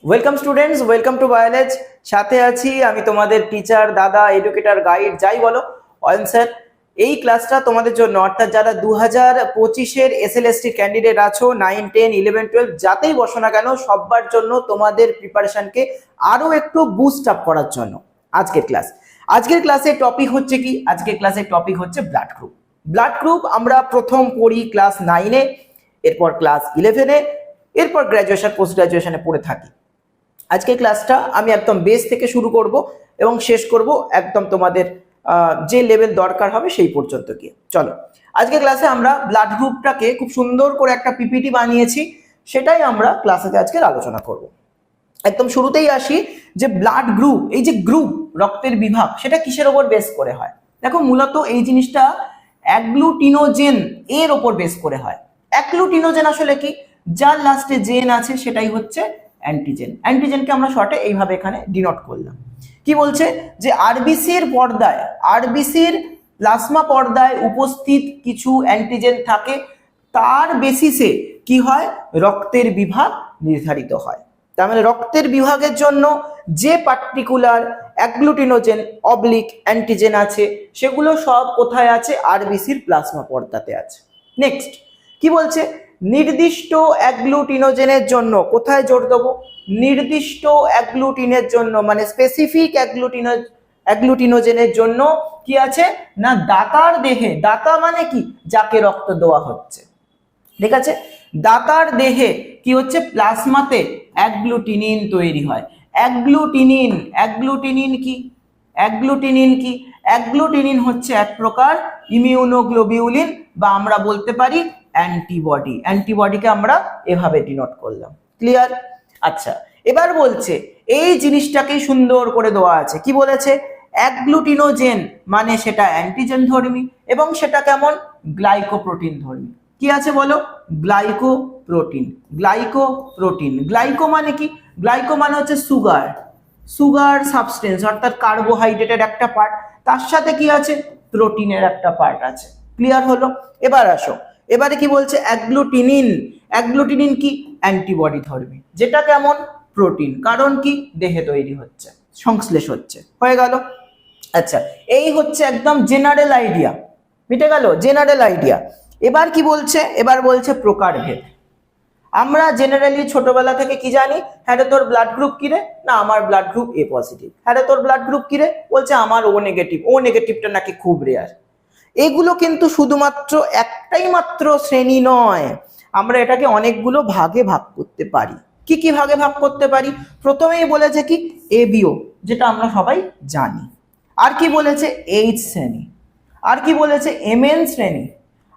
Welcome students, welcome to biology. সাথে আছি আমি তোমাদের টিচার, দাদা, এডুকেটর, গাইড, যাই বলো, অয়ন স্যার। এই ক্লাসটা তোমাদের জন্য, অর্থাৎ যারা 2025-এর এসএলএসটি ক্যান্ডিডেট আছো, 9, 10, 11, 12 যাতেই বসো না কেন, সবার জন্য তোমাদের প্রিপারেশনকে আরো একটু বুস্ট আপ করার জন্য আজকের ক্লাসের টপিক হচ্ছে কি? আজকের ক্লাসের টপিক হচ্ছে ব্লাড গ্রুপ। ব্লাড গ্রুপ আমরা প্রথম পড়ি ক্লাস 9-এ, এরপর ক্লাস 11-এ, এরপর গ্র্যাজুয়েশন, পোস্ট গ্র্যাজুয়েশনে পড়ে থাকি। আজকে ক্লাসটা আমি একদম বেস থেকে শুরু করব এবং শেষ করব একদম তোমাদের যে লেভেল দরকার হবে সেই পর্যন্ত গিয়ে। চলো, আজকে ক্লাসে আমরা ব্লাড গ্রুপটাকে খুব সুন্দর করে একটা পিপিটি বানিয়েছি, সেটাই আমরা ক্লাসে আজকে আলোচনা করব। একদম শুরুতেই আসি যে ব্লাড গ্রুপ, এই যে গ্রুপ, রক্তের বিভাগ, সেটা কিসের ওপর বেস করে হয়? দেখো, মূলত এই জিনিসটা অ্যাগ্লুটিনোজেন এর ওপর বেস করে হয়। অ্যাগ্লুটিনোজেন আসলে কি? যার লাস্টে জেন আছে সেটাই হচ্ছে অ্যান্টিজেন। অ্যান্টিজেনকে আমরা শর্টে এইভাবে এখানে ডিনোট করলাম। কি বলছে? যে আরবিসির পর্দায়, আরবিসির প্লাজমা পর্দায় উপস্থিত কিছু অ্যান্টিজেন থাকে, তার বেসিসে কি হয়? রক্তের বিভাগ নির্ধারিত হয়। তার মানে রক্তের বিভাগের জন্য যে পার্টিকুলার অ্যাগ্লুটিনোজেন অবলিক অ্যান্টিজেন আছে, সেগুলো সব কোথায় আছে? আরবিসির প্লাজমা পর্দাতে আছে। নেক্সট কি বলছে? নির্দিষ্ট অ্যাগ্লুটিনোজেনের জন্য কোথায় জোর দেবো? নির্দিষ্ট অ্যাগ্লুটিনের জন্য, মানে স্পেসিফিক অ্যাগ্লুটিনোজেনের জন্য কি আছে না? দাতার দেহে, দাতা মানে কি? যাকে রক্ত দেওয়া হচ্ছে, ঠিক আছে? দাতার দেহে কি হচ্ছে? প্লাজমাতে অ্যাগ্লুটিনিন তৈরি হয়। অ্যাগ্লুটিনিন, অ্যাগ্লুটিনিন কি? অ্যাগ্লুটিনিন কি? অ্যাগ্লুটিনিন হচ্ছে এক প্রকার ইমিউনোগ্লোবিউলিন, বা আমরা বলতে পারি অ্যান্টিবডি। অ্যান্টিবডিকে আমরা এভাবে ডিনোট করলাম। ক্লিয়ার? আচ্ছা, এবার বলছে এই জিনিসটাকেই সুন্দর করে দেওয়া আছে। কি বলেছে? অ্যাগ্লুটিনোজেন মানে সেটা অ্যান্টিজেন ধর্মী, এবং সেটা কেমন? গ্লাইকোপ্রোটিন ধর্মী। কি আছে বলো? গ্লাইকোপ্রোটিন। গ্লাইকোপ্রোটিন, গ্লাইকো মানে কি? গ্লাইকো মানে হচ্ছে সুগার, সুগার সাবস্টেন্স, অর্থাৎ কার্বোহাইড্রেটের একটা পার্ট, তার সাথে কি আছে? প্রোটিনের একটা পার্ট আছে। ক্লিয়ার হলো? এবার আসো, এবারে কি বলছে? অ্যাগ্লুটিনিন। অ্যাগ্লুটিনিন কি? অ্যান্টিবডি ধর্মী, যেটা কেমন? প্রোটিন। কারণ কি? দেহে তৈরি হচ্ছে, সংশ্লেষ হচ্ছে। হয়ে গেল? আচ্ছা, এই হচ্ছে একদম জেনারেল আইডিয়া। মিটে গেল জেনারেল আইডিয়া। এবার কি বলছে? এবার বলছে প্রকারভেদ। আমরা জেনারেলি ছোটবেলা থেকে কি জানি? হ্যাঁ রে, তোর ব্লাড গ্রুপ কি রে? না, আমার ব্লাড গ্রুপ এ পজিটিভ। হ্যাঁ রে, তোর ব্লাড গ্রুপ কি রে? বলছে আমার ও নেগেটিভ। ও নেগেটিভটা নাকি খুব রেয়ার। এগুলো কিন্তু শুধুমাত্র একটাই মাত্র শ্রেণী নয়, আমরা এটাকে অনেকগুলো ভাগে ভাগ করতে পারি। কি কি ভাগে ভাগ করতে পারি? প্রথমেই বলেছে কি? এবিও, যেটা আমরা সবাই জানি। আর কি বলেছে? এইচ শ্রেণী। আর কি বলেছে? এমএন শ্রেণী।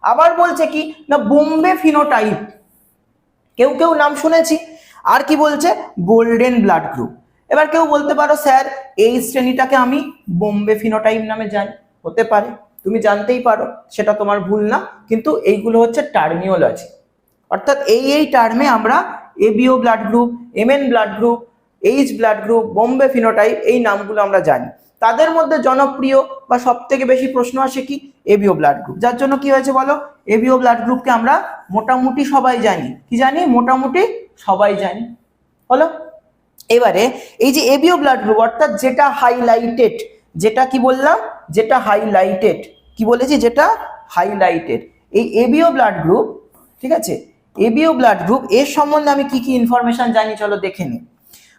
আবার বলছে কি না? বোম্বে ফিনোটাইপ, কেউ কেউ নাম শুনেছি। আর কি বলছে? Golden blood group. এবার কেউ বলতে পারো, স্যার এই শ্রেণীটাকে আমি বোম্বে ফিনোটাইপ নামে জানি। হতে পারে, তুমি জানতেই পারো, সেটা তোমার ভুল না, কিন্তু এইগুলো হচ্ছে টার্মিওলজি। অর্থাৎ এই টার্মে আমরা ABO blood group, MN blood group, H blood group, Bombay phenotype, এই নামগুলো আমরা জানি। তাদের মধ্যে জনপ্রিয় বা সব থেকে বেশি প্রশ্ন আসে কি? ABO blood group. যার জন্য কি হয়েছে বলো? এবিও ব্লাড গ্রুপকে আমরা মোটামুটি সবাই জানি। কি জানি? মোটামুটি সবাই জানি। হলো? এবারে এই যে এবিও ব্লাড গ্রুপ, অর্থাৎ যেটা হাইলাইটেড, যেটা কি বললাম? যেটা হাইলাইটেড। কি বলেছি? যেটা হাইলাইটেড, এই এবিও ব্লাড গ্রুপ, ঠিক আছে? এবিও ব্লাড গ্রুপ এর সম্বন্ধে আমি কি কি ইনফরমেশন জানি, চলো দেখে নিই।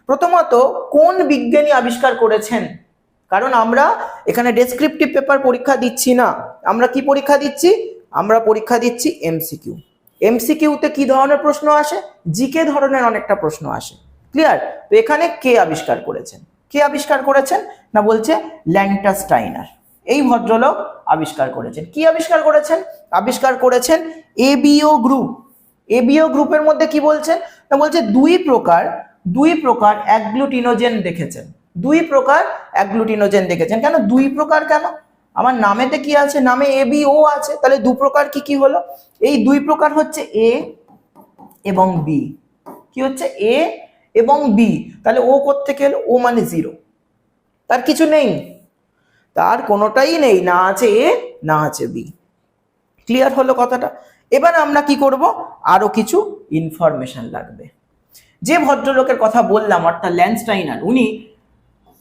প্রথমত, কোন বিজ্ঞানী আবিষ্কার করেছেন? কারণ আমরা এখানে ডেসক্রিপটিভ পেপার পরীক্ষা দিচ্ছি না, আমরা কি পরীক্ষা দিচ্ছি? আমরা পরীক্ষা দিচ্ছি এমসিকিউ। এমসিকিউতে কি ধরনের প্রশ্ন আসে? জিকে ধরনের অনেকটা প্রশ্ন আসে। ক্লিয়ার? তো এখানে কে আবিষ্কার করেছেন? কে আবিষ্কার করেছেন না? বলছে ল্যান্টাস্টাইনার, এই ভদ্রলোক আবিষ্কার করেছেন। কি আবিষ্কার করেছেন? আবিষ্কার করেছেন এবিও গ্রুপ। এবিও গ্রুপের মধ্যে কি বলছেন না? বলছে দুই প্রকার অ্যাগ্লুটিনোজেন দেখেছেন। দুই প্রকার অ্যাগ্লুটিনোজেন দেখেছেন। কেন দুই প্রকার? কেন? আমার নামেতে কি আছে? নামে এবিও আছে, তাহলে দু প্রকার কি কি হলো? এই দুই প্রকার হচ্ছে এ এবং বি। কি হচ্ছে? এ এবং বি। তাহলে ও কোত্থেকে এলো? ও মানে জিরো, তার কিছু নেই, তার কোনোটাই নেই, না আছে এ না আছে বি। ক্লিয়ার হলো কথাটা? এবার আমরা কি করব? আরো কিছু ইনফরমেশন লাগবে। যে ভদ্রলোকের কথা বললাম অর্থাৎ ল্যান্ডস্টাইনার, উনি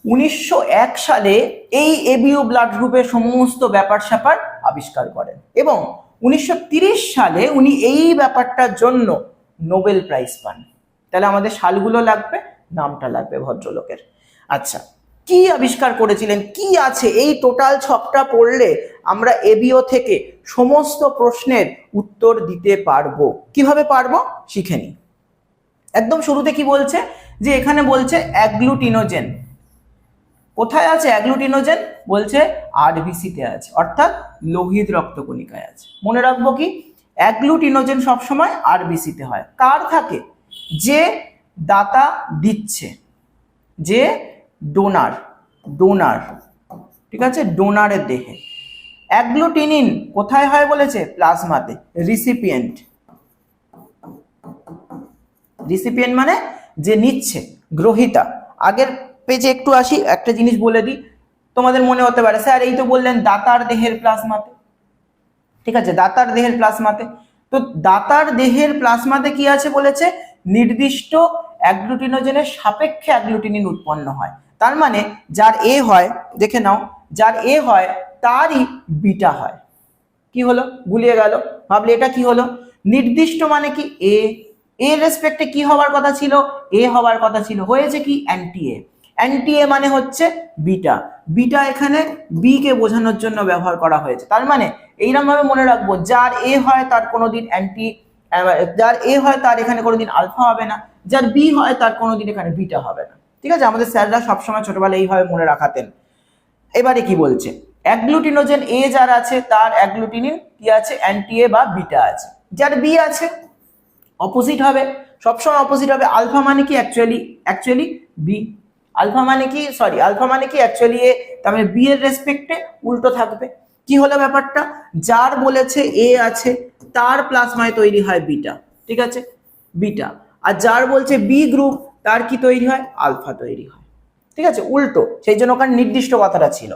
1901 সালে এই এবিও ব্লাড গ্রুপের সমস্ত ব্যাপার স্যাপার আবিষ্কার করেন এবং 1930 সালে উনি এই ব্যাপারটার জন্য নোবেল প্রাইজ পান। তাহলে আমাদের সালগুলো লাগবে, নামটা লাগবে ভদ্রলোকের। আচ্ছা, কি আবিষ্কার করেছিলেন, কি আছে এই টোটাল ছকটা পড়লে আমরা এবিও থেকে সমস্ত প্রশ্নের উত্তর দিতে পারবো। কিভাবে পারবো শিখে নিই। একদম শুরুতে কি বলছে, যে এখানে বলছে অ্যাগ্লুটিনোজেন। কোথায় আছে অ্যাগ্লুটিনোজেন? বলছে আরবিসিতে আছে, অর্থাৎ লোহিত রক্তকণিকায় আছে। মনে রাখবো কি, অ্যাগ্লুটিনোজেন সবসময় আরবিসিতে হয়। কার থাকে? যে দাতা দিচ্ছে, যে ডোনার, ঠিক আছে, ডোনারের দেহে। অ্যাগ্লুটিনিন কোথায় হয় বলেছে? প্লাজমাতে। রিসিপিয়েন্ট মানে যে নিচ্ছে, গ্রহিতা। আগের পেজে একটু আসি, একটা জিনিস বলে দিই, তোমাদের মনে হতে পারে স্যার এই তো বললেন দাতার দেহের প্লাজমাতে, ঠিক আছে, দাতার দেহের প্লাজমাতে। তো দাতার দেহের প্লাজমাতে কি আছে বলেছে? নির্দিষ্ট অ্যাগ্লুটিনোজেনের সাপেক্ষে অ্যাগ্লুটিনিন উৎপন্ন হয়। তার মানে যার এ হয়, দেখে নাও, যার এ হয় তারই বিটা হয়। কি হলো? গুলিয়ে গেল, ভাবলে এটা কি হলো? নির্দিষ্ট মানে কি? এ এর রেসপেক্টে কি হওয়ার কথা ছিল? এ হওয়ার কথা ছিল, হয়েছে কি? Anti A. অ্যান্টি এ মানে হচ্ছে বিটা। বিটা এখানে বি কে বোঝানোর জন্য ব্যবহার করা হয়েছে। তার মানে এইরকম ভাবে মনে রাখবো, যার এ হয় তার কোনোদিন অ্যান্টি, যার এ হয় তার এখানে কোনোদিন আলফা হবে না, যার বি হয় তার কোনোদিন এখানে বিটা হবে না। ঠিক আছে, আমাদের স্যাররা সবসময় ছোটবেলায় এইভাবে মনে রাখাতেন। এবারে কি বলছে? অ্যাগ্লুটিনোজেন এ যার আছে তার অ্যাগ্লুটিনিন কি আছে? অ্যান্টি এ বা বিটা আছে। যার বি আছে অপোজিট হবে, সবসময় অপোজিট হবে। আলফা মানে কি? Actually B. আলফা মানে কি? অ্যাকচুয়ালি এ। তার মানে বি এর রেসপেক্টে উল্টো থাকবে। কি হলো ব্যাপারটা? যার বলেছে এ আছে তার প্লাজমায় তৈরি হয় বিটা, ঠিক আছে, বিটা। আর যার বলছে বি গ্রুপ তার কি তৈরি হয়? আলফা তৈরি হয়। ঠিক আছে, উল্টো, সেই জন্য ওখানে নির্দিষ্ট কথাটা ছিল।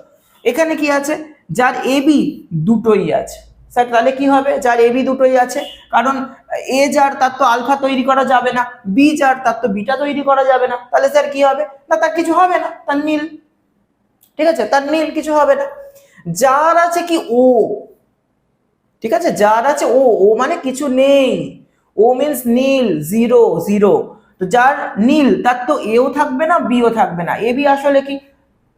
এখানে কি আছে? যার এ বি দুটোই আছে। স্যার তাহলে কি হবে? যার এ বি দুটোই আছে, কারণ এ যার তার তো আলফা তৈরি করা যাবে না, বি যার তার তো বিটা তৈরি করা যাবে না। তাহলে স্যার কি হবে? না, তার কিছু হবে না, তার নীল। ঠিক আছে, তার নীল, কিছু হবে না। যার আছে কি? ও, ঠিক আছে, যার আছে ও, ও মানে কিছু নেই, ও মিন্স নীল, জিরো। তো যার নীল তার তো এও থাকবে না, বিও থাকবে না। এ বি আসলে কি?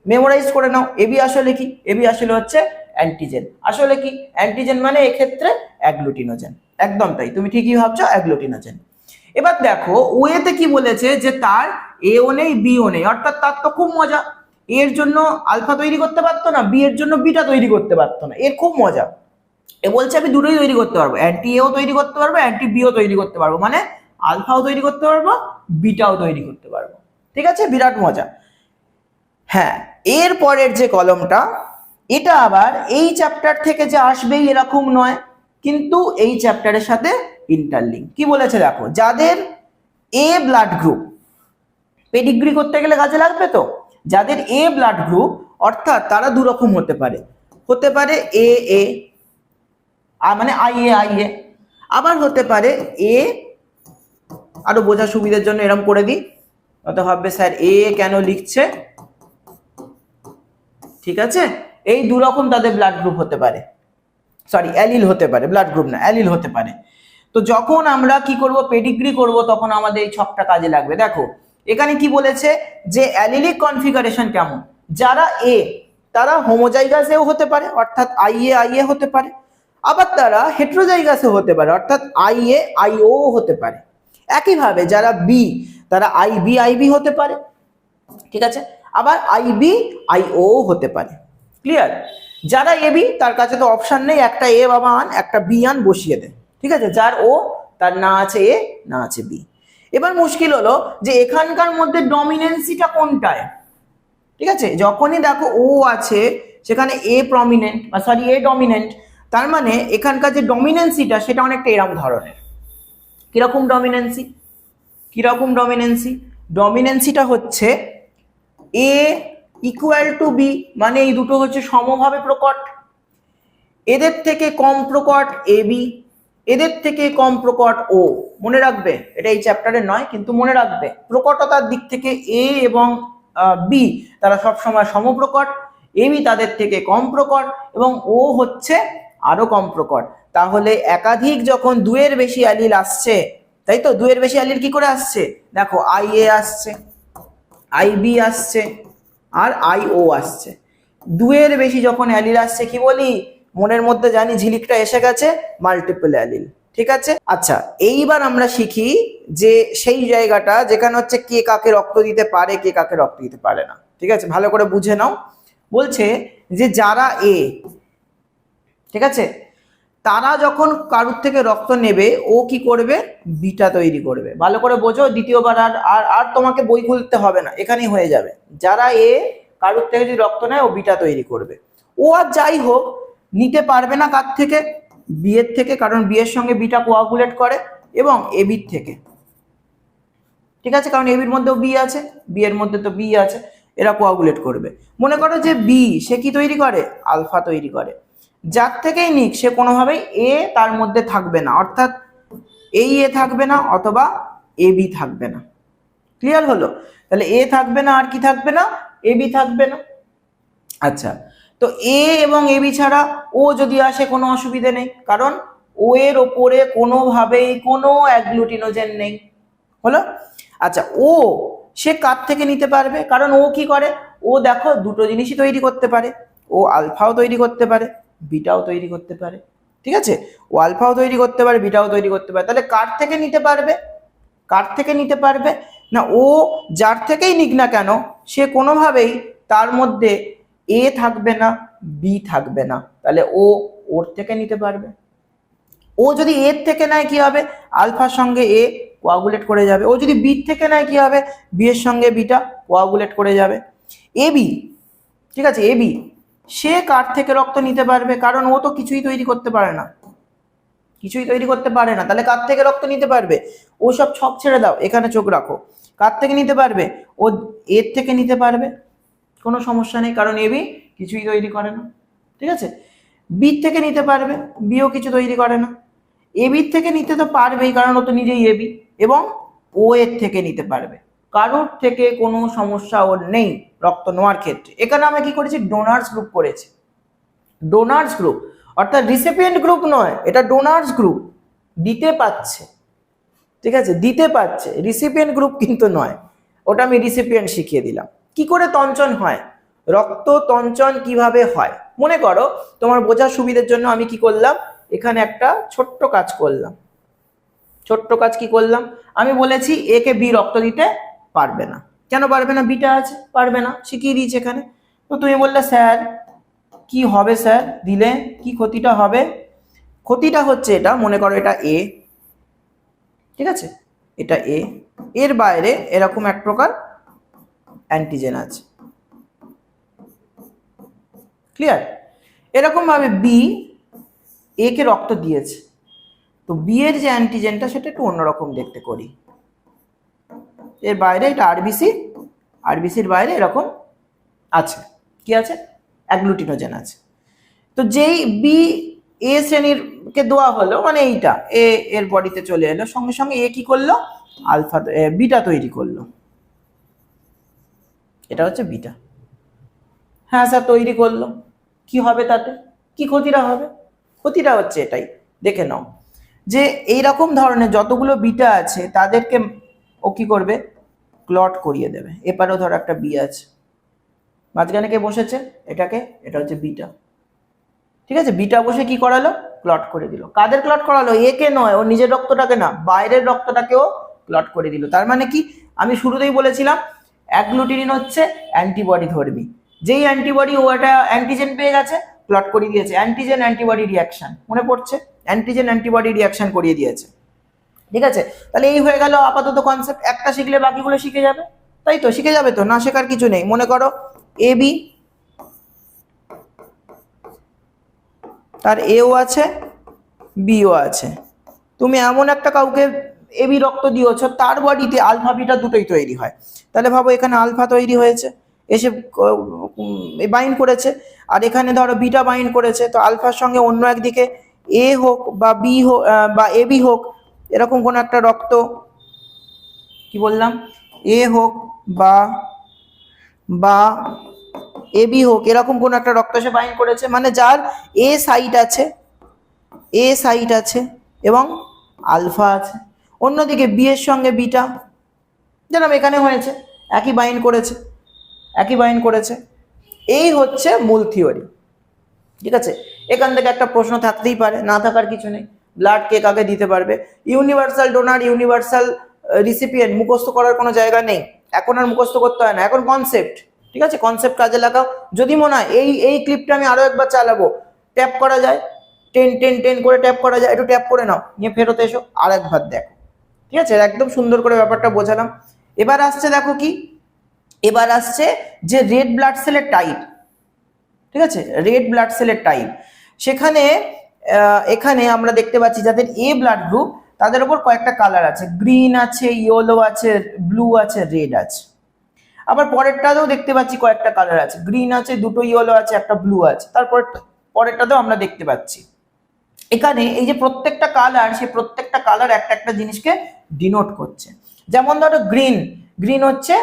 মেমোরাইজ করে নাও, এ বি আসলে কি? এ বি আসলে হচ্ছে অ্যান্টিজেন। আসলে কি? অ্যান্টিজেন মানে এক্ষেত্রে অ্যাগ্লুটিনোজেন। একদম তাই, তুমি ঠিকই ভাবছো, অ্যাগ্লুটিনোজেন। এবার দেখো ওয়েতে কি বলেছে, যে তার এও নেই বিও নেই, অর্থাৎ তার তো খুব মজা, এর জন্য আলফা তৈরি করতে পারতো না, বি এর জন্য বিটা তৈরি করতে পারতো না, এর খুব মজা। এ বলছে আমি দুটোই তৈরি করতে পারবো, অ্যান্টি এও তৈরি করতে পারবো, অ্যান্টি বিও তৈরি করতে পারবো, মানে আলফাও তৈরি করতে পারবো, বিটাও তৈরি করতে পারবো। ঠিক আছে, বিরাট মজা। হ্যাঁ, এর পরের যে কলমটা, এটা আবার এই চ্যাপ্টার থেকে যে আসবেই এরকম নয়, কিন্তু এই চ্যাপ্টারের সাথে ইন্টারলিঙ্ক। কি বলেছে দেখো, যাদের এ ব্লাড গ্রুপ, পেডিগ্রি করতে গেলে কাজে লাগবে তো, যাদের এ ব্লাড গ্রুপ, অর্থাৎ তারা দু রকম হতে পারে এ এ, মানে আই এ, আবার হতে পারে এ, আরো বোঝার সুবিধার জন্য এরকম করে দিই, অত ভাববে স্যার এ কেন লিখছে। ঠিক আছে, এই দু রকম তাদের ব্লাড গ্রুপ হতে পারে, সরি অ্যালিল হতে পারে, ব্লাড গ্রুপ না, অ্যালিল হতে পারে। তো যখন আমরা কি করব, পেডিগ্রি করব, তখন আমাদের এই ছকটা কাজে লাগবে। দেখো এখানে কি বলেছে, যে অ্যালিলিক কনফিগারেশন কেমন, যারা এ তারা হোমোজাইগাসেও হতে পারে, অর্থাৎ আই এ হতে পারে, আবার তারা হেটেরোজাইগাসেও হতে পারে, অর্থাৎ আই ও হতে পারে। একইভাবে যারা বি, তারা আই বি হতে পারে, ঠিক আছে, আবার আই ও হতে পারে। ক্লিয়ার? যারা এ বি, তার কাছে তো অপশন নেই, একটা এ বাবা আন, একটা বি আন, বসিয়ে দে। ঠিক আছে, যার ও তার না আছে এ, না আছে বি। এবার মুশকিল হলো যে এখানকার মধ্যে ডমিনেন্সিটা কোনটায়। ঠিক আছে, যখনই দেখো ও আছে সেখানে এ প্রমিনেন্ট, বা সরি এ ডমিনেন্ট, তার মানে এখানকার যে ডমিনেন্সিটা সেটা অনেকটা এরকম ধরনের। কিরকম ডমিনেন্সি? ডমিনেন্সিটা হচ্ছে এ ইকুয়াল টু বি, মানে এই দুটো হচ্ছে সমভাবে প্রকট। এদের থেকে কম প্রকট এ বি, এদের থেকে কম প্রকট ও, মনে রাখবে, এটা এই চ্যাপ্টারে নয় কিন্তু মনে রাখবে, প্রকটতার দিক থেকে এ এবং বি তারা সবসময় সমপ্রকট, এবি তাদের থেকে কম প্রকট এবং ও হচ্ছে আরো কম প্রকট। তাহলে একাধিক যখন দুয়ের বেশি অ্যালিল আসছে, তাই তো, দুয়ের বেশি অ্যালিল কি করে আসছে, দেখো আই এ আসছে, আই বি আসছে আর আই ও আসছে। দুয়ের বেশি যখন অ্যালিল আসছে কি বলি, মনের মধ্যে জানি ঝিলিকটা এসে গেছে, মাল্টিপল অ্যালিল। ঠিক আছে, আচ্ছা এইবার আমরা শিখি যে সেই জায়গাটা যেখানে হচ্ছে কে কাকে রক্ত দিতে পারে, কে কাকে রক্ত দিতে পারে না। ঠিক আছে, ভালো করে বুঝে নাও। বলছে যে যারা এ, ঠিক আছে, তারা যখন কারুর থেকে রক্ত নেবে ও কি করবে, বিটা তৈরি করবে। ভালো করে বোঝো, দ্বিতীয়বার আর আর আর তোমাকে বই খুলতে হবে না, এখানেই হয়ে যাবে। যারা এ কারুর থেকে যদি রক্ত নেয় ও বিটা তৈরি করবে। ও আর যাই হোক নিতে পারবে না কার থেকে, বি এর থেকে, কারণ বি এর সঙ্গে বিটা কোয়াগুলেট করে, এবং এ বির থেকে। ঠিক আছে, কারণ এ বির মধ্যেও বি আছে, বি এর মধ্যে তো বি আছে, এরা কোয়াগুলেট করবে। মনে করো যে বি সে কি তৈরি করে, আলফা তৈরি করে। যার থেকেই নিক সে কোনোভাবেই এ তার মধ্যে থাকবে না, অর্থাৎ এই এ থাকবে না অথবা এ বি থাকবে না। ক্লিয়ার হলো? তাহলে এ থাকবে না, আর কি থাকবে না, এ বি থাকবে না। আচ্ছা, তো এ এবং এ বি ছাড়া ও যদি আসে কোনো অসুবিধে নেই, কারণ ও এর ওপরে কোনোভাবেই কোনো অ্যাগ্লুটিনোজেন নেই। হলো? আচ্ছা, ও সে কার থেকে নিতে পারবে, কারণ ও কি করে, ও দেখো দুটো জিনিসই তৈরি করতে পারে, ও আলফাও তৈরি করতে পারে, বিটাও তৈরি করতে পারে। ঠিক আছে, ও আলফাও তৈরি করতে পারে, বিটাও তৈরি করতে পারে। তাহলে কার থেকে নিতে পারবে, কার থেকে নিতে পারবে না, ও যার থেকেই নিক না কেন সে কোনোভাবেই তার মধ্যে এ থাকবে না, বি থাকবে না, তাহলে ও ওর থেকে নিতে পারবে। ও যদি এর থেকে নেয় কি হবে, আলফার সঙ্গে এ কোয়াগুলেট করে যাবে। ও যদি বি থেকে নেয় কি হবে, বি এর সঙ্গে বিটা কোয়াগুলেট করে যাবে। এ বি, ঠিক আছে, এ বি সে কার থেকে রক্ত নিতে পারবে, কারণ ও তো কিছুই তৈরি করতে পারে না, কিছুই তৈরি করতে পারে না, তাহলে কার থেকে রক্ত নিতে পারবে, ও সব ছক ছেড়ে দাও, এখানে চোখ রাখো। কার থেকে নিতে পারবে, ও এর থেকে নিতে পারবে, কোনো সমস্যা নেই, কারণ এ বি কিছুই তৈরি করে না। ঠিক আছে, বি থেকে নিতে পারবে, বিও কিছু তৈরি করে না। এ বির থেকে নিতে তো পারবেই, কারণ ও তো নিজেই এ বি, এবং ও এর থেকে নিতে পারবে, কারোর থেকে কোনো সমস্যা ওর নেই রক্ত নেওয়ার ক্ষেত্রে। এখানে আমি কি করেছি, ডোনার্স গ্রুপ করেছি, ডোনার্স গ্রুপ, অর্থাৎ রিসিপিয়েন্ট গ্রুপ নয়, এটা ডোনার্স গ্রুপ, দিতে পাচ্ছে। ঠিক আছে, দিতে পাচ্ছে, রিসিপিয়েন্ট গ্রুপ কিন্তু নয়। ওটা আমি রিসিপিয়েন্ট শিখিয়ে দিলাম। কি করে তঞ্চন হয়, রক্ত তঞ্চন কিভাবে হয়, মনে করো তোমার বোঝার সুবিধার জন্য আমি কি করলাম, এখানে একটা ছোট্ট কাজ করলাম। ছোট্ট কাজ কি করলাম, আমি বলেছি এ কে বি রক্ত দিতে পারবে না। কেন পারবে না, বিটা আছে, পারবে না, শিখিয়ে দিয়েছি এখানে। তো তুমি বললে স্যার কি হবে স্যার, দিলে কি ক্ষতিটা হবে, ক্ষতিটা হচ্ছে এটা, মনে করো এটা এ, ঠিক আছে, এটা এ, এর বাইরে এরকম এক প্রকার অ্যান্টিজেন আছে। ক্লিয়ার? এরকম ভাবে বি এ কে রক্ত দিয়েছে, তো বি এর যে অ্যান্টিজেনটা সেটা একটু অন্যরকম দেখতে করি। এর বাইরে এটা আরবিসি, আরবিসির বাইরে এরকম আছে, কি আছে, অ্যাগ্লুটিনোজেন আছে। তো যেই বি এ শ্রেণীর কে দেওয়া হলো, মানে এইটা এ এর বডিতে চলে এলো, সঙ্গে সঙ্গে এ কি করলো, আলফা বিটা তৈরি করলো। এটা হচ্ছে বিটা। হ্যাঁ স্যার তৈরি করলো, কি হবে তাতে, কি ক্ষতিটা হবে, ক্ষতিটা হচ্ছে এটাই, দেখে নাও যে এইরকম ধরনের যতগুলো বিটা আছে তাদেরকে ও কি করবে, ক্লট করিয়ে দেবে। এপারেও ধরো একটা বি আছে, মাঝখানে কে বসেছে, এটাকে, এটা হচ্ছে বিটা। ঠিক আছে, বিটা বসে কি করালো, ক্লট করে দিল। কাদের ক্লট করালো, এ কে নয়, ও নিজের রক্তটাকে না, বাইরের রক্তটাকেও ক্লট করে দিল। তার মানে কি, আমি শুরুতেই বলেছিলাম অ্যাগ্লুটিনিন হচ্ছে অ্যান্টিবডি ধর্মী। যেই অ্যান্টিবডি, ও একটা অ্যান্টিজেন পেয়ে গেছে, ক্লট করে দিয়েছে, অ্যান্টিজেন অ্যান্টিবডি রিয়াকশন, মনে পড়ছে, অ্যান্টিজেন অ্যান্টিবডি রিয়াকশন করিয়ে দিয়েছে। ঠিক আছে, তাহলে এই হয়ে গেল আপাতত কনসেপ্ট, একটা শিখলে বাকিগুলো শিখে যাবে, তাই তো, শিখে যাবে তো, না শেখার কিছু নেই। মনে করো এ বি, তার এও আছে, বিও আছে, তুমি এমন একটা কাউকে এবি রক্ত দিয়েছ, তার বডিতে আলফা বিটা দুটোই তৈরি হয়। তাহলে ভাবো এখানে আলফা তৈরি হয়েছে, এসে বাইন্ড করেছে, আর এখানে ধরো বিটা বাইন্ড করেছে, তো আলফার সঙ্গে অন্য একদিকে এ হোক বা বি হোক বা এ বি হোক, এরকম কোনো একটা রক্ত, কি বললাম, এ হোক বা বা এ বি হোক, এরকম কোনো একটা রক্ত সে বাইন্ড করেছে, মানে যার এ সাইট আছে, এ সাইট আছে এবং আলফা আছে। অন্যদিকে বি এর সঙ্গে বিটা, যেরকম এখানে হয়েছে, একই বাইন্ড করেছে, একই বাইন্ড করেছে। এই হচ্ছে মূল থিওরি। ঠিক আছে, এখান থেকে একটা প্রশ্ন থাকতেই পারে, না থাকার কিছু নেই। ব্লাড কে কাকে দিতে পারবে, ইউনিভার্সাল ডোনার, ইউনিভার্সাল রিসিপিয়েন্ট, মুখস্থ করার কোনো জায়গা নেই, এখন আর মুখস্থ করতে হয় না, এখন কনসেপ্ট। ঠিক আছে, কনসেপ্ট কাজে লাগাও। যদি মনে হয় এই ক্লিপটা আমি আরো একবার চালাবো, ট্যাপ করা যায়, টেন করে ট্যাপ করা যায়, একটু ট্যাপ করে নাও, নিয়ে ফেরত এসো, আর একবার দেখো। ঠিক আছে, একদম সুন্দর করে ব্যাপারটা বোঝালাম। এবার আসছে দেখো কি, এবার আসছে যে রেড ব্লাড সেলের টাইপ। ঠিক আছে, রেড ব্লাড সেলের টাইপ, সেখানে এখানে আমরা দেখতে পাচ্ছি যাদের এ ব্লাড গ্রুপ তাদের উপর কয়েকটা কালার আছে, গ্রিন আছে, ইয়েলো আছে, ব্লু আছে, রেড আছে। আবার পরেরটাতেও দেখতে পাচ্ছি কয়েকটা কালার আছে, গ্রিন আছে, দুটো ইয়েলো আছে, একটা ব্লু আছে। তারপর পরেরটাতেও আমরা দেখতে পাচ্ছি। এখানে এই যে প্রত্যেকটা কালার, সেই প্রত্যেকটা কালার একটা একটা জিনিসকে ডিনোট করছে। যেমন ধরো গ্রিন, গ্রিন হচ্ছে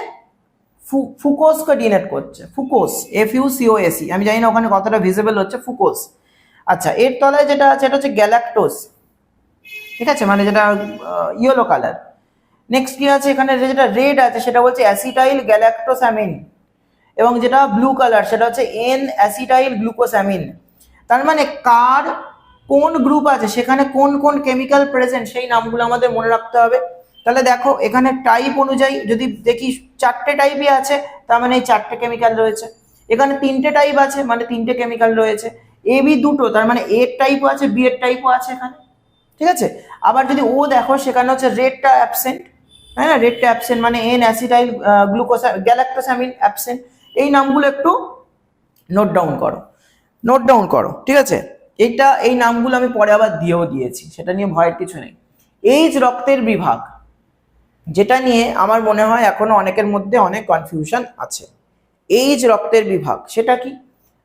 ফুকোসকে ডিনোট করছে, ফুকোস, FUCOS, আমি জানি না ওখানে কতটা ভিজিবল হচ্ছে, ফুকোস। আচ্ছা, এর তলায় যেটা আছে এটা হচ্ছে গ্যালাক্টোস। ঠিক আছে, মানে যেটা ইয়েলো কালার। নেক্সট কি আছে এখানে, যেটা রেড আছে সেটা বলছে অ্যাসিটাইল গ্যালাক্টোসামিন, এবং যেটা ব্লু কালার সেটা হচ্ছে N অ্যাসিটাইল গ্লুকোসামিন। তার মানে কার কোন গ্রুপ আছে, সেখানে কোন কোন কেমিক্যাল প্রেজেন্ট, সেই নামগুলো আমাদের মনে রাখতে হবে। তাহলে দেখো এখানে টাইপ অনুযায়ী যদি দেখি 4টে টাইপই আছে, তার মানে এই 4টে কেমিক্যাল রয়েছে। এখানে 3টে টাইপ আছে, মানে 3টে কেমিক্যাল রয়েছে। এ বি দুটো, তার মানে এ এর টাইপও আছে, বি এর টাইপও আছে এখানে। ঠিক আছে, আবার যদি ও দেখো সেখানে হচ্ছে রেডটা অ্যাবসেন্ট, হ্যাঁ না, রেডটা অ্যাবসেন্ট, মানে N অ্যাসিটাইল গ্যালাক্টোসামিন অ্যাবসেন্ট। এই নামগুলো একটু নোট ডাউন করো, নোট ডাউন করো। ঠিক আছে, এই নামগুলো আমি পরে আবার দিয়েও দিয়েছি, সেটা নিয়ে ভয়ের কিছু নেই। এইচ রক্তের বিভাগ, যেটা নিয়ে আমার মনে হয় এখনো অনেকের মধ্যে অনেক কনফিউশন আছে। এইচ রক্তের বিভাগ সেটা কি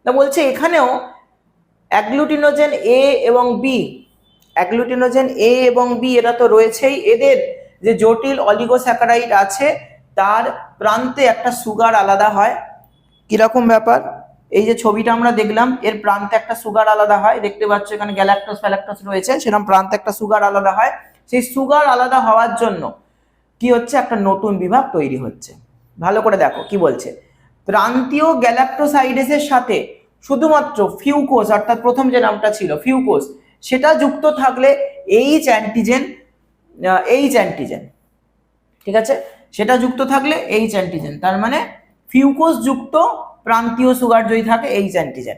না, বলছে এখানেও অ্যাগ্লুটিনোজেন এ এবং বি, অ্যাগ্লুটিনোজেন এ এবং বি এরা তো রয়েছেই, এদের যে জটিল অলিগোস্যাকারাইড আছে তার প্রান্তে একটা সুগার আলাদা হয়। কিরকম ব্যাপার, এই যে ছবিটা আমরা দেখলাম, এর প্রান্তে একটা সুগার আলাদা হয়, দেখতে পাচ্ছ এখানে গ্যালাক্টোস ফ্যালাক্টোস রয়েছে, সেরকম প্রান্তে একটা সুগার আলাদা হয়। সেই সুগার আলাদা হওয়ার জন্য কি হচ্ছে, একটা নতুন বিভাগ তৈরি হচ্ছে। ভালো করে দেখো কি বলছে, প্রান্তীয় গ্যালাক্টোসাইডেসের সাথে শুধুমাত্র ফিউকোস, অর্থাৎ প্রথম যে নামটা ছিল ফিউকোস, সেটা যুক্ত থাকলে এইচ অ্যান্টিজেন, এইচ অ্যান্টিজেন। ঠিক আছে, সেটা যুক্ত থাকলে এইচ অ্যান্টিজেন, তার মানে ফিউকোস যুক্ত প্রান্তীয় সুগার যদি থাকে এইচ অ্যান্টিজেন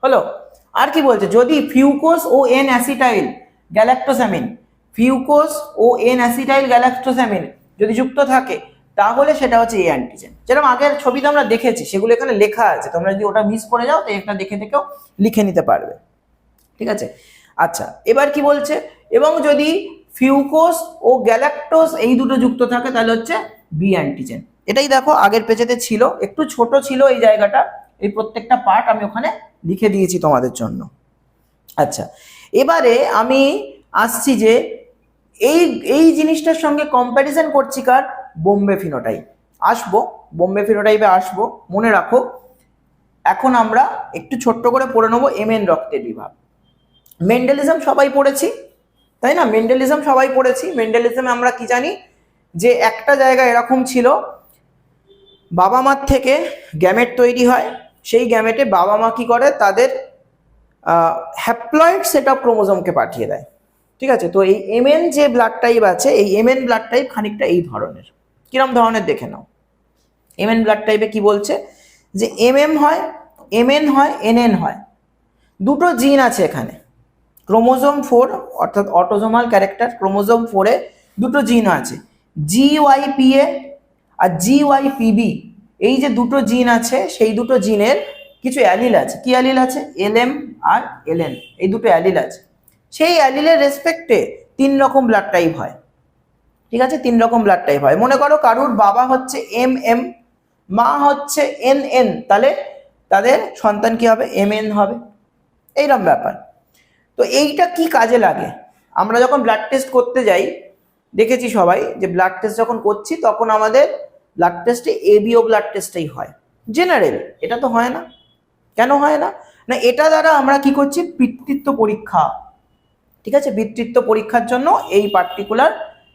হলো। আর কি বলছে, যদি ফিউকোস ও N অ্যাসিটাইল গ্যালাক্টোসামিন, ফিউকোস ও N অ্যাসিটাইল গ্যালাক্টোসামিন যদি যুক্ত থাকে তাহলে সেটা হচ্ছে এ অ্যান্টিজেন। যেরকম আগের ছবিতে আমরা দেখেছি, সেগুলো এখানে লেখা আছে, তোমরা যদি ওটা মিস করে যাও তো একটা দেখে দেখেও লিখে নিতে পারবে। ঠিক আছে, আচ্ছা এবার কি বলছে, এবং যদি ফিউকোস ও গ্যালাক্টোস এই দুটো যুক্ত থাকে তাহলে হচ্ছে বি অ্যান্টিজেন। এটাই দেখো আগের পেজেতে ছিল, একটু ছোট ছিল এই জায়গাটা, এই প্রত্যেকটা পার্ট আমি ওখানে লিখে দিয়েছি তোমাদের জন্য। আচ্ছা, এবারে আমি আসছি যে এই জিনিসটার সঙ্গে কম্প্যারিজন করছি কার, বোম্বে ফিনোটাইপ। আসবো, বোম্বে ফিনোটাইপে আসবো, মনে রাখো। এখন আমরা একটু ছোট্ট করে পড়ে নেবো MN রক্তের বিভাগ। মেন্ডেলিজম সবাই পড়েছি, তাই না, মেন্ডেলিজম সবাই পড়েছি। মেন্ডেলিজমে আমরা কি জানি, যে একটা জায়গা এরকম ছিল, বাবা মার থেকে গ্যামেট তৈরি হয়, সেই গ্যামেটে বাবা মা কি করে, তাদের হ্যাপ্লয়েড সেট অফ ক্রোমোজোমকে পাঠিয়ে দেয়। ঠিক আছে, তো এই MN যে ব্লাড টাইপ আছে, এই MN ব্লাড টাইপ খানিকটা এই ধরনের। কিরম ধরনের দেখে নাও, MN ব্লাড টাইপে কি বলছে, যে MM হয়, MN হয়, NN হয়, দুটো জিন আছে এখানে, ক্রোমোজোম 4 অর্থাৎ অটোজোমাল ক্যারেক্টার, ক্রোমোজোম 4-এ দুটো জিন আছে, GYPA আর GYPB। এই যে দুটো জিন আছে, সেই দুটো জিনের কিছু অ্যালিল আছে। কি অ্যালিল আছে, LM আর LN, এই দুটো অ্যালিল আছে। সেই অ্যালিলের রেসপেক্টে 3 রকম ব্লাড টাইপ হয়। ঠিক আছে, 3 রকম ব্লাড টাইপ হয়। মনে করো কারুর বাবা হচ্ছে MM, মা হচ্ছে NN, তাহলে তাদের সন্তান কি হবে, MN হবে। এইরকম ব্যাপার। তো এইটা কি কাজে লাগে? আমরা যখন ব্লাড টেস্ট করতে যাই, দেখেছি সবাই যে ব্লাড টেস্ট যখন করছি তখন আমাদের ব্লাড টেস্টে এবিও ব্লাড টেস্টটাই হয় জেনারেল, এটা তো হয় না। কেন হয় না? না এটা দ্বারা আমরা কি করছি, পিতৃত্ব পরীক্ষা, ঠিক আছে, পিতৃত্ব পরীক্ষার জন্য এই পার্টিকুলার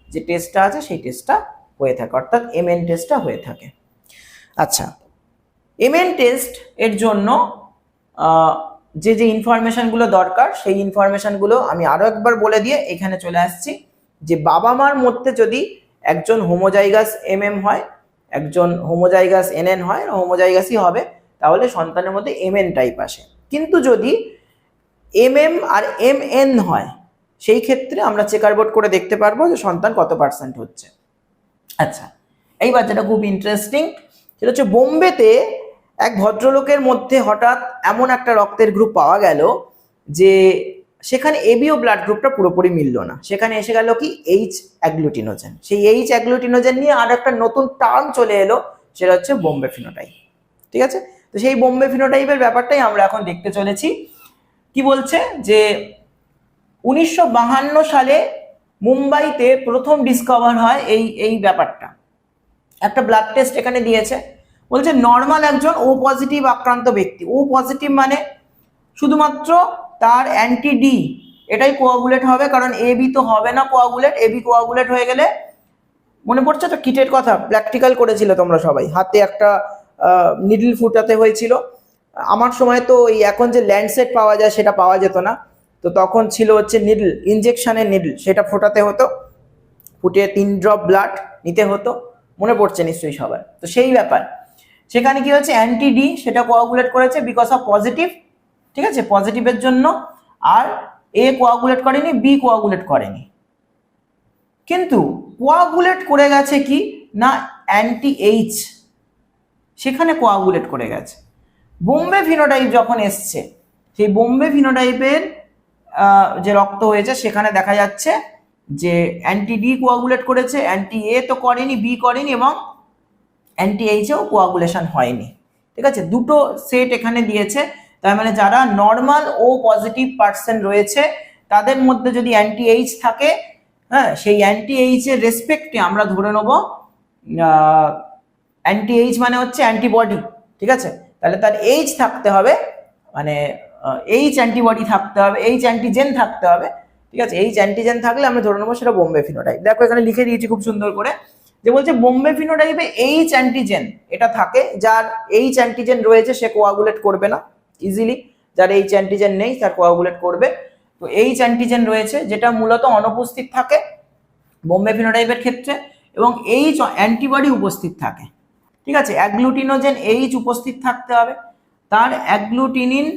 যে টেস্টটা আছে সেই টেস্টটা হয়ে থাকে, অর্থাৎ এমএন টেস্টটা হয়ে থাকে। আচ্ছা, এমএন টেস্ট এর জন্য যে যে ইনফরমেশনগুলো দরকার সেই ইনফরমেশনগুলো আমি আরো একবার বলে দিয়ে এখানে চলে আসছি। যে বাবা মার মধ্যে যদি একজন হোমোজাইগাস এমএম হয়, একজন হোমোজাইগাস এনএন হয়, হোমোজাইগাসই হবে, তাহলে সন্তানের মধ্যে এমএন টাইপ আসে। কিন্তু যদি এমএম আর এমএন হয়, সেই ক্ষেত্রে আমরা চেকার বোর্ড করে দেখতে পারবো যে সন্তান কত পার্সেন্ট হচ্ছে। আচ্ছা, এইবার যেটা খুব ইন্টারেস্টিং সেটা হচ্ছে বোম্বেতে এক ভদ্রলোকের মধ্যে হঠাৎ এমন একটা রক্তের গ্রুপ পাওয়া গেল যে সেখানে এবিও ব্লাড গ্রুপটা পুরোপুরি মিলল না, সেখানে এসে গেল কি এইচ অ্যাগ্লুটিনোজেন। সেই এইচ অ্যাগ্লুটিনোজেন নিয়ে আর একটা নতুন টার্ম চলে এলো, সেটা হচ্ছে বোম্বে ফিনোটাইপ। ঠিক আছে, তো সেই বোম্বে ফিনোটাইপের ব্যাপারটাই আমরা এখন দেখতে চলেছি। কি বলছে যে 1952 সালে মুম্বাইতে প্রথম ডিসকভার হয় এই ব্যাপারটা। একটা ব্লাড টেস্ট এখানে দিয়েছে, বলছে নর্মাল একজন ও পজিটিভ আক্রান্ত ব্যক্তি, ও পজিটিভ মানে শুধুমাত্র তার অ্যান্টি ডি এটাই কোয়াগুলেট হবে, কারণ এ বি তো হবে না কোয়াগুলেট। এ বি কোয়াগুলেট হয়ে গেলে, মনে পড়ছে তো কিটের কথা, প্র্যাকটিক্যাল করেছিল তোমরা সবাই, হাতে একটা নিডল ফুটাতে হয়েছিল। আমার সময় তো এই এখন যে ল্যান্ডসেট পাওয়া যায় সেটা পাওয়া যেত না, তো তখন ছিল হচ্ছে নিডল, ইনজেকশনের নিডল, সেটা ফোটাতে হতো, ফুটিয়ে 3 ড্রপ ব্লাড নিতে হতো, মনে পড়ছে নিশ্চয়ই সবার। তো সেই ব্যাপার, সেখানে কি হচ্ছে অ্যান্টি ডি সেটা কোয়াগুলেট করেছে বিকজ অফ পজিটিভ, ঠিক আছে, পজিটিভের জন্য। আর এ কোয়াগুলেট করেনি, বি কোয়াগুলেট করেনি, কিন্তু কোয়াগুলেট করে গেছে কি না অ্যান্টি এইচ, সেখানে কোয়াগুলেট করে গেছে। বোম্বে ফিনোটাইপ যখন এসছে, সেই বোম্বে ফিনোটাইপের যে রক্ত হয়েছে সেখানে দেখা যাচ্ছে যে অ্যান্টি ডি কোয়াগুলেট করেছে, অ্যান্টি এ তো করেনি, বি করেনি, এবং অ্যান্টি এইচেও কোয়াগুলেশন হয়নি। ঠিক আছে, দুটো সেট এখানে দিয়েছে। তার মানে যারা নর্মাল ও পজিটিভ পার্সন রয়েছে তাদের মধ্যে যদি অ্যান্টি এইচ থাকে, হ্যাঁ, সেই অ্যান্টি এইচ এর রেসপেক্টে আমরা ধরে নেব অ্যান্টি এইচ মানে হচ্ছে অ্যান্টিবডি, ঠিক আছে, তাহলে তার এইচ থাকতে হবে, মানে এইচ অ্যান্টিবডি থাকতে হবে, এইচ অ্যান্টিজেন থাকতে হবে, ঠিক আছে। এইচ অ্যান্টিজেন থাকলে আমরা ধরে নেবো সেটা বোম্বে ফিনোটাইপ। দেখো এখানে লিখে দিয়েছি খুব সুন্দর করে, যে বলছে বোম্বে ফিনোটাইপে এইচ অ্যান্টিজেন এটা থাকে, যার এইচ অ্যান্টিজেন রয়েছে সে কোয়াগুলেট করবে না ইজিলি, যার এইচ অ্যান্টিজেন নেই তার কোয়াগুলেট করবে। তো এইচ অ্যান্টিজেন রয়েছে যেটা মূলত অনুপস্থিত থাকে বোম্বে ফিনোটাইপের ক্ষেত্রে, এবং এইচ অ্যান্টিবডি উপস্থিত থাকে, ঠিক আছে। অ্যাগ্লুটিনোজেন এইচ উপস্থিত থাকতে হবে, তার অ্যাগ্লুটিনিন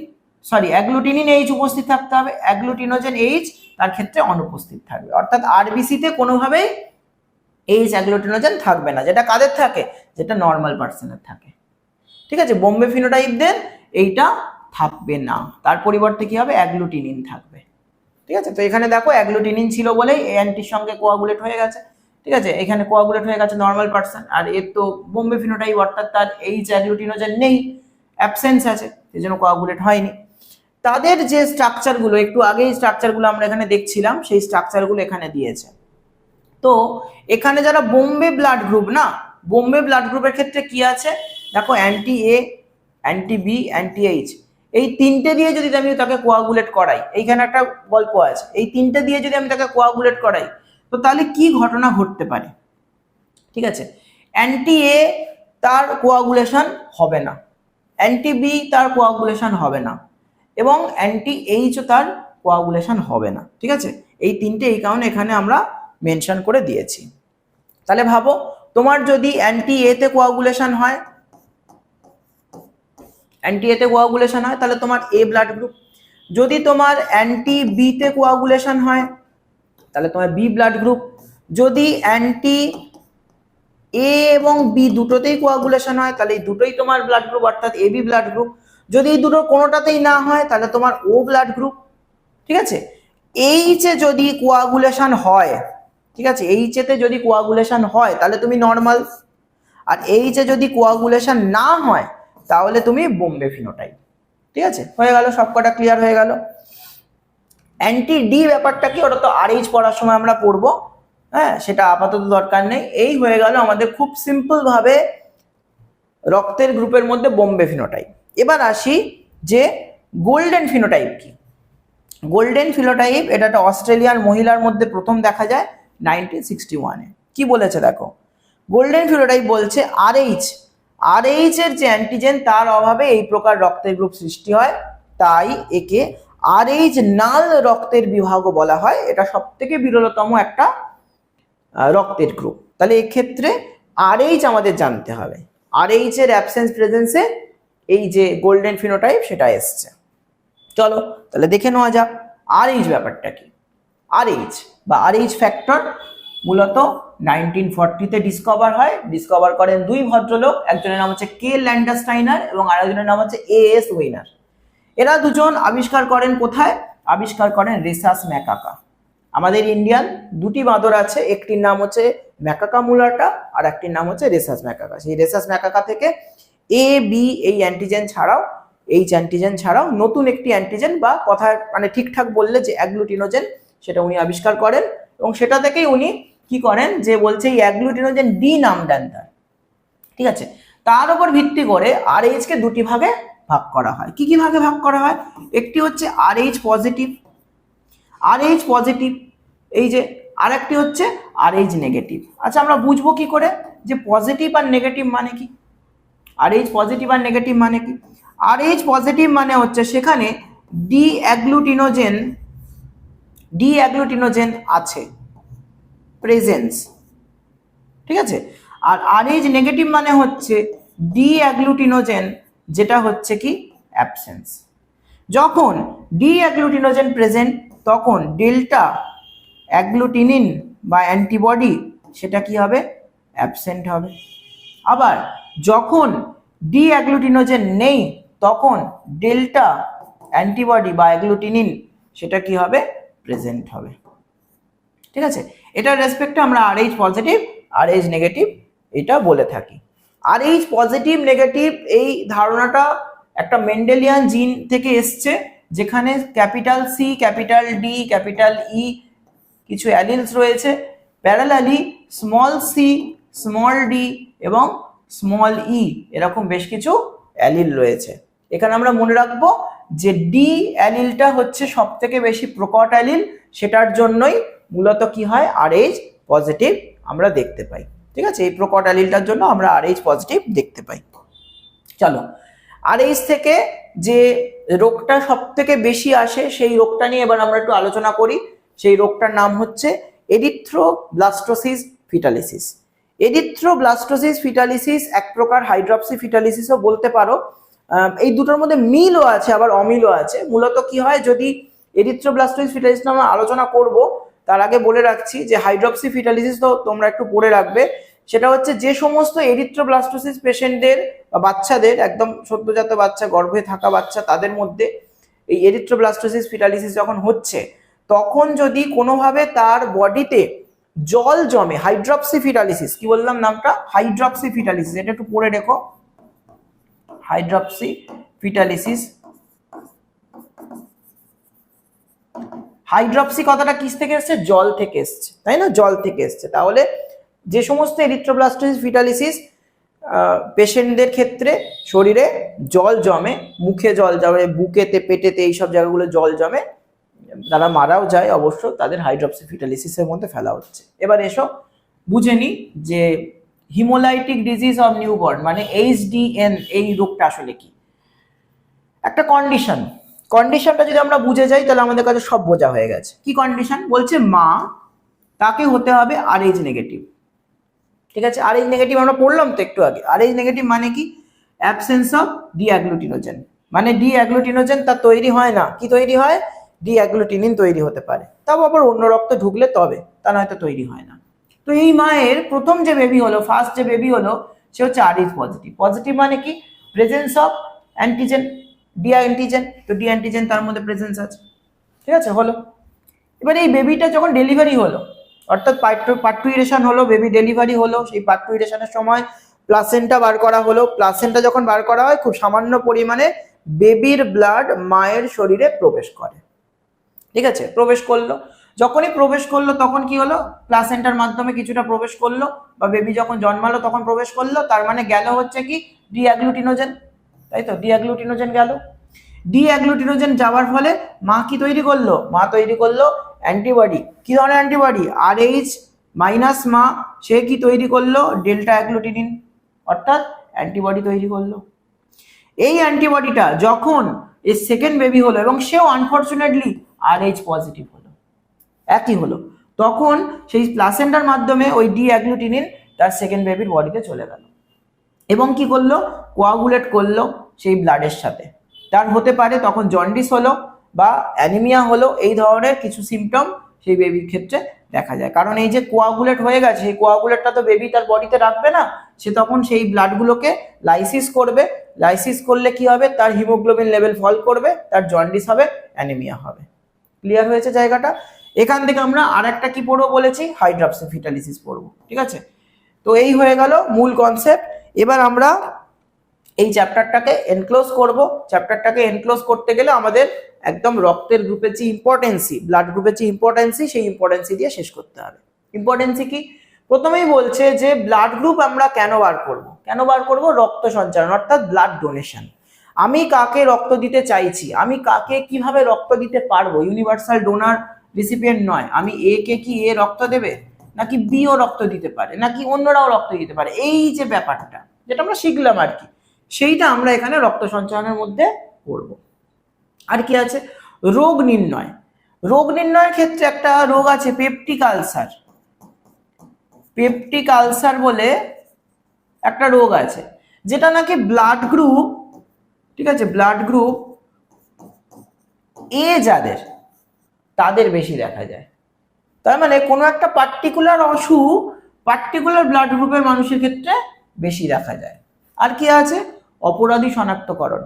এইচ উপস্থিত থাকতে হবে, অ্যাগ্লুটিনোজেন এইচ তার ক্ষেত্রে অনুপস্থিত থাকবে, অর্থাৎ আরবিসিতে কোনোভাবেই এইচ অ্যাগ্লুটিনোজেন থাকবে না, যেটা কাদের থাকে, যেটা নর্মাল পার্সনের থাকে, ঠিক আছে। বোম্বে ফিনোটাইপদের এইটা থাকবে না, তার পরিবর্তে কি হবে, অ্যাগ্লুটিনিন থাকবে, ঠিক আছে। তো এখানে দেখো অ্যাগ্লুটিনিন ছিল বলেই এ অ্যান্টির সঙ্গে কোয়াগুলেট হয়ে গেছে, ঠিক আছে, এখানে কোয়াগুলেট হয়ে গেছে নর্মাল পার্সন। আর এর তো বোম্বে ফিনোটাইপ, অর্থাৎ তার এইচ অ্যাগ্লুটিনোজেন নেই, অ্যাবসেন্স আছে, সেই জন্য কোয়াগুলেট হয়নি। তাদের যে স্ট্রাকচারগুলো একটু আগেই স্ট্রাকচারগুলো আমরা এখানে দেখছিলাম, সেই স্ট্রাকচারগুলো এখানে দিয়েছে। তো এখানে যারা বোম্বে ব্লাড গ্রুপ না, বোম্বে ব্লাড গ্রুপের ক্ষেত্রে কি আছে দেখো, anti A, anti B, anti H, এই তিনটে দিয়ে যদি আমি তাকে কোয়াগুলেট করাই, এইখানে একটা গল্প আছে, এই তিনটে দিয়ে যদি আমি তাকে কোয়াগুলেট করাই তো তাহলে কি ঘটনা ঘটতে পারে, ঠিক আছে। অ্যান্টি এ তার কোয়াগুলেশন হবে না, অ্যান্টি বি তার কোয়াগুলেশন হবে না, এবং অ্যান্টি এইচও তার কোয়াগুলেশন হবে না, ঠিক আছে। এই তিনটে এই কারণে এখানে আমরা মেনশন করে দিয়েছি। তাহলে ভাবো তোমার যদি অ্যান্টি এ তে কোয়াগুলেশন হয়, অ্যান্টি এ তে কোয়াগুলেশন হয় তাহলে তোমার এ ব্লাড গ্রুপ, যদি তোমার অ্যান্টি বি তে কোয়াগুলেশন হয় তাহলে তোমার বি ব্লাড গ্রুপ, যদি অ্যান্টি এ এবং বি দুটোতেই কোয়াগুলেশন হয় তাহলে এই দুটোই তোমার ব্লাড গ্রুপ, অর্থাৎ এ বি ব্লাড গ্রুপ। যদি এই দুটোর কোনোটাতেই না হয় তাহলে তোমার ও ব্লাড গ্রুপ, ঠিক আছে। এইচে যদি কোয়াগুলেশন হয়, ঠিক আছে, এইচেতে যদি কোয়াগুলেশন হয় তাহলে তুমি নর্মাল, আর এইচে যদি কোয়াগুলেশন না হয় তাহলে তুমি বোম্বে ফিনোটাইপ, ঠিক আছে। হয়ে গেল, সবকটা ক্লিয়ার হয়ে গেল। অ্যান্টি ডি ব্যাপারটা কি, ওটা তো আরএইচ পড়ার সময় আমরা পড়বো, হ্যাঁ, সেটা আপাতত দরকার নেই। এই হয়ে গেল আমাদের খুব সিম্পল ভাবে রক্তের গ্রুপের মধ্যে বোম্বে ফিনোটাইপ। এবার আসি যে গোল্ডেন ফিনোটাইপ কি। গোল্ডেন ফিনোটাইপ এটা একটা অস্ট্রেলিয়ান মহিলার মধ্যে প্রথম দেখা যায় 1961-এ। কি বলেছে দেখো, গোল্ডেন ফিনোটাইপ বলছে আরএইচ এর যে অ্যান্টিজেন তার অভাবে এই প্রকার রক্তের গ্রুপ সৃষ্টি হয়, তাই একে আরএইচ নাল রক্তের বিভাগও বলা হয়। এটা সব থেকে বিরলতম একটা রক্তের গ্রুপ। তাহলে এক্ষেত্রে আরএইচ আমাদের জানতে হবে, আরএইচ এর অ্যাবসেন্স প্রেজেন্সে এই যে গোল্ডেন ফিনোটাইপ সেটা এসছে। চলো তাহলে দেখে নেওয়া যাক আরএইচ ব্যাপারটা কি। আরএইচ বা আরএইচ ফ্যাক্টর মূলত 1940-তে ডিসকভার হয়। ডিসকভার করেন দুই ভদ্রলোক, একজনের নাম হচ্ছে কে ল্যান্ডারস্টাইনার এবং আরেকজনের নাম হচ্ছে এএস উইনার। এরা দুজন আবিষ্কার করেন কোথায়? আবিষ্কার করেন রেসাস ম্যাকাকা। আমাদের ইন্ডিয়ান দুটি বাঁদর আছে, একটির নাম হচ্ছে ম্যাকাকা মুলাটা আর একটির নাম হচ্ছে রেসাস ম্যাকাকা। সেই রেসাস ম্যাকাকা থেকে এ বি এই অ্যান্টিজেন ছাড়াও এইচ অ্যান্টিজেন ছাড়াও নতুন একটি অ্যান্টিজেন বা কথা মানে ঠিকঠাক বললে যে অ্যাগ্লুটিনোজেন, সেটা উনি আবিষ্কার করেন এবং সেটা থেকেই উনি কি করেন যে বলছে এই অ্যাগ্লুটিনোজেন ডি নাম দেন তার। ঠিক আছে, তার উপর ভিত্তি করে আরএইচ কে দুটি ভাগে ভাগ করা হয়। কি কি ভাগে ভাগ করা হয়? একটি হচ্ছে আরএইচ পজিটিভ, এই যে, আর একটি হচ্ছে আরএইচ নেগেটিভ। আচ্ছা আমরা বুঝবো কি করে যে পজিটিভ আর নেগেটিভ মানে কি? আরএইচ পজিটিভ আর নেগেটিভ মানে কি? আরএইচ পজিটিভ মানে হচ্ছে সেখানে ডি অ্যাগ্লুটিনোজেন আছে, প্রেজেন্স। ঠিক আছে, আর আরএইচ নেগেটিভ মানে হচ্ছে ডি অ্যাগ্লুটিনোজেন যেটা হচ্ছে কি অ্যাবসেন্স। যখন ডি অ্যাগ্লুটিনোজেন প্রেজেন্ট তখন ডেল্টা অ্যাগ্লুটিনিন বা অ্যান্টিবডি সেটা কি হবে? অ্যাবসেন্ট হবে। আবার যখন ডি অ্যাগ্লুটিনোজেন নেই তখন ডেল্টা অ্যান্টিবডি বা অ্যাগ্লুটিনিন সেটা কি হবে? প্রেজেন্ট হবে। ঠিক আছে, এটার রেসপেক্টে আমরা আরএইচ পজিটিভ আরএইচ নেগেটিভ এটা বলে থাকি। আরএইচ পজিটিভ নেগেটিভ এই ধারণাটা একটা মেন্ডেলিয়ান জিন থেকে এসছে, যেখানে capital C, capital D, capital E কিছু অ্যালিলস রয়েছে, parallelly small c, small d এবং স্মল ই এরকম বেশ কিছু অ্যালিল রয়েছে। এখানে আমরা মনে রাখবো যে ডি অ্যালিলটা হচ্ছে সব থেকে বেশি প্রকট অ্যালিল, সেটার জন্যই মূলত কি হয় আরএইচ পজিটিভ আমরা দেখতে পাই। ঠিক আছে, এই প্রকট অ্যালিলটার জন্য আমরা আরএইচ পজিটিভ দেখতে পাই। চলো আরএইচ থেকে যে রোগটা সব থেকে বেশি আসে সেই রোগটা নিয়ে এবার আমরা একটু আলোচনা করি। সেই রোগটার নাম হচ্ছে এরিথ্রোব্লাস্টোসিস ফিটালিসিস। এরিথ্রোব্লাস্টোসিস ফিটালিসিস এক প্রকার হাইড্রক্সি ফিটালিসিসও বলতে পারো। এই দুটোর মধ্যে মিলও আছে আবার অমিলও আছে। মূলত কি হয়, যদি এরিথ্রোব্লাস্টোসিস ফিটালিসিস আমরা আলোচনা করব তার আগে বলে রাখছি যে হাইড্রক্সি ফিটালিসিস তো তোমরা একটু পড়ে রাখবে। সেটা হচ্ছে যে সমস্ত এরিথ্রোব্লাস্টোসিস পেশেন্টদের বা বাচ্চাদের, একদম সদ্যজাত বাচ্চা, গর্ভে থাকা বাচ্চা, তাদের মধ্যে এই এরিথ্রোব্লাস্টোসিস ফিটালিসিস যখন হচ্ছে তখন যদি কোনোভাবে তার বডিতে জল জমে, হাইড্রক্সি ফিটালিসিস, কি বললাম নামটা? হাইড্রক্সি ফিটালিসিস, এটা একটু পড়ে দেখো, হাইড্রক্সি ফিটালিসিস। হাইড্রক্সি কথাটা কিস থেকে এসছে? জল থেকে এসছে, তাই না? জল থেকে এসছে। তাহলে যে সমস্ত এরিথ্রোব্লাস্টোসিস ফিটালিসিস পেশেন্টদের ক্ষেত্রে শরীরে জল জমে, মুখে জল জমে, বুকেতে, পেটেতে, এইসব জায়গাগুলো জল জমে, তারা মারাও যায় অবশ্য, তাদের হাইড্রক্সি ফিটালিসিসের মধ্যে ফেলা হচ্ছে। এবার এসো বুঝে নি যে হিমোলাইটিক ডিজিজ অফ নিউবর্ন মানে HDN এই রোগটা আসলে কি। একটা কন্ডিশনটা যদি আমরা বুঝে যাই তাহলে আমাদের কাছে সব বোঝা হয়ে গেছে। কি কন্ডিশন? বলছে মা, তাকে হতে হবে আরএইচ নেগেটিভ। ঠিক আছে, আরএইচ নেগেটিভ আমরা পড়লাম তো একটু আগে। আরএইচ নেগেটিভ মানে কি? Absence of D agglutinogen. মানে ডি অ্যাগ্লুটিনোজেন তার তৈরি হয় না। কি তৈরি হয়? ডি অ্যাগ্লুটিনিন তৈরি হতে পারে, তাও আবার অন্য রক্ত ঢুকলে তবে, তা নয়তো তৈরি হয় না। তো এই মায়ের প্রথম যে বেবি হলো, ফার্স্ট যে বেবি হলো, সে হচ্ছে আরএইচ পজিটিভ। পজিটিভ মানে কি? Presence of antigen, D antigen. তো ডি অ্যান্টিজেন তার মধ্যে প্রেজেন্স আছে। ঠিক আছে, হলো। এবার এই বেবিটা যখন ডেলিভারি হলো, অর্থাৎ পার্টুইরেশন হলো, বেবি ডেলিভারি হলো, সেই পার্টুইরেশনের সময় প্লাসেন্টা বার করা হলো। প্লাসেন্টা যখন বার করা হয় খুব সামান্য পরিমাণে বেবির ব্লাড মায়ের শরীরে প্রবেশ করে। ঠিক আছে, প্রবেশ করলো। যখনই প্রবেশ করলো তখন কি হলো, প্লাসেন্টার মাধ্যমে কিছুটা প্রবেশ করলো, বা বেবি যখন জন্মালো তখন প্রবেশ করলো, তার মানে গেল হচ্ছে কি ডিঅ্যাগ্লুটিনোজেন, তাই তো, ডিঅ্যাগ্লুটিনোজেন গেল। ডিঅ্যাগ্লুটিনোজেন যাওয়ার ফলে মা কি তৈরি করলো, মা তৈরি করলো অ্যান্টিবডি। কি ধরনের অ্যান্টিবডি, RH মাইনাস মা সে কি তৈরি করলো, ডেল্টা অ্যাগ্লুটিনিন, অর্থাৎ অ্যান্টিবডি তৈরি করলো। এই অ্যান্টিবডিটা যখন এর সেকেন্ড বেবি হলো এবং সেও আনফরচুনেটলি RH পজিটিভ হলো, একই হলো, তখন সেই প্লাসেন্টার মাধ্যমে ওই ডিঅ্যাগ্লুটিনিন তার সেকেন্ড বেবির বডিতে চলে গেল এবং কি করলো, কোয়াগুলেট করলো সেই ব্লাডের সাথে। তার হতে পারে তখন জন্ডিস হলো বা অ্যানিমিয়া হলো, এই ধরনের কিছু সিমটম সেই বেবির ক্ষেত্রে দেখা যায়। কারণ এই যে কোয়াগুলেট হয়ে গেছে, সেই কোয়াগুলেটটা তো বেবি তার বডিতে রাখবে না, সে তখন সেই ব্লাডগুলোকে লাইসিস করবে। লাইসিস করলে কি হবে, তার হিমোগ্লোবিন লেভেল ফল করবে, তার জন্ডিস হবে, অ্যানিমিয়া হবে। ক্লিয়ার হয়েছে জায়গাটা? এখান থেকে আমরা আর একটা কি পড়বো বলেছি, হাইড্রক্সিফিটালিসিস পড়বো। ঠিক আছে, তো এই হয়ে গেল মূল কনসেপ্ট। এবার আমরা এই চ্যাপ্টারটাকে এনক্লোজ করব। চ্যাপ্টারটাকে এনক্লোজ করতে গেলে আমাদের একদম রক্তের গ্রুপের যে ইম্পর্টেন্সি, ব্লাড গ্রুপের যে ইম্পর্টেন্সি, সেই ইম্পর্টেন্সি দিয়ে শেষ করতে হবে। ইম্পর্টেন্সি কি, প্রথমেই বলছে যে ব্লাড গ্রুপ আমরা কেন বার করব, কেন বার করব, রক্ত সঞ্চালন অর্থাৎ ব্লাড ডোনেশন। আমি কাকে রক্ত দিতে চাইছি, আমি কাকে কিভাবে রক্ত দিতে পারবো, ইউনিভার্সাল ডোনার রিসিপিয়েন্ট নয়, আমি এ কে কি এ রক্ত দেবে, নাকি বি ও রক্ত দিতে পারে, নাকি অন্যরাও রক্ত দিতে পারে, এই যে ব্যাপারটা যেটা আমরা শিখলাম আর কি, সেইটা আমরা এখানে রক্ত সঞ্চালনের মধ্যে পড়ব। আর কি আছে, রোগ নির্ণয়। রোগ নির্ণয়ের ক্ষেত্রে একটা রোগ আছে পেপটিক আলসার। পেপটিক আলসার বলে একটা রোগ আছে, যেটা নাকি ব্লাড গ্রুপ, ঠিক আছে, ব্লাড গ্রুপ এ যাদের, তাদের বেশি দেখা যায়। তার মানে কোনো একটা পার্টিকুলার অসুখ পার্টিকুলার ব্লাড গ্রুপের মানুষের ক্ষেত্রে বেশি দেখা যায়। আর কি আছে, অপরাধী শনাক্তকরণ।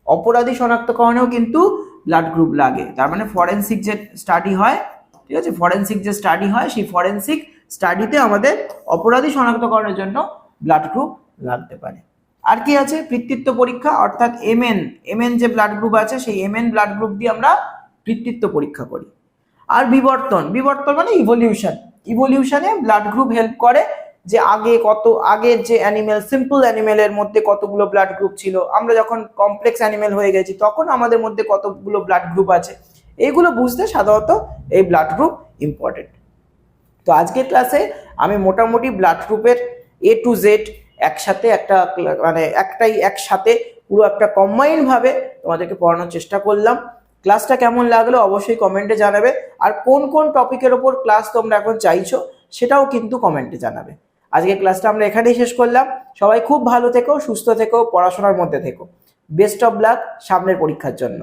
অপরাধী শনাক্তকরণেও কিন্তু ব্লাড গ্রুপ লাগে। তার মানে ফরেনসিক যে স্টাডি হয়, ঠিক আছে, ফরেনসিক যে স্টাডি হয়, সেই ফরেনসিক স্টাডিতে আমাদের অপরাধী শনাক্তকরণের জন্য ব্লাড গ্রুপ লাগতে পারে। আর কি আছে, পিতৃত্ব পরীক্ষা, অর্থাৎ এমএন যে ব্লাড গ্রুপ আছে, সেই এমএন ব্লাড গ্রুপ দিয়ে আমরা পিতৃত্ব পরীক্ষা করি। আর বিবর্তন, বিবর্তন মানে ইভলিউশন। ইভলিউশনে ব্লাড গ্রুপ হেল্প করে, যে আগের যে অ্যানিমেল, সিম্পল অ্যানিমেলের মধ্যে কতগুলো ব্লাড গ্রুপ ছিল, আমরা যখন কমপ্লেক্স অ্যানিমেল হয়ে গেছি তখন আমাদের মধ্যে কতগুলো ব্লাড গ্রুপ আছে, এইগুলো বুঝতে সাধারণত এই ব্লাড গ্রুপ ইম্পর্টেন্ট। তো আজকের ক্লাসে আমি মোটামুটি ব্লাড গ্রুপের A to Z একসাথে একসাথে পুরো একটা কম্বাইন্ড ভাবে তোমাদেরকে পড়ানোর চেষ্টা করলাম। ক্লাসটা কেমন লাগলো অবশ্যই কমেন্টে জানাবে, আর কোন কোন টপিকের ওপর ক্লাস তোমরা এখন চাইছো সেটাও কিন্তু কমেন্টে জানাবে। আজকের ক্লাসটা আমরা এখানেই শেষ করলাম। সবাই খুব ভালো থেকো, সুস্থ থেকো, পড়াশোনার মধ্যে থেকো। বেস্ট অফ লাক সামনের পরীক্ষার জন্য।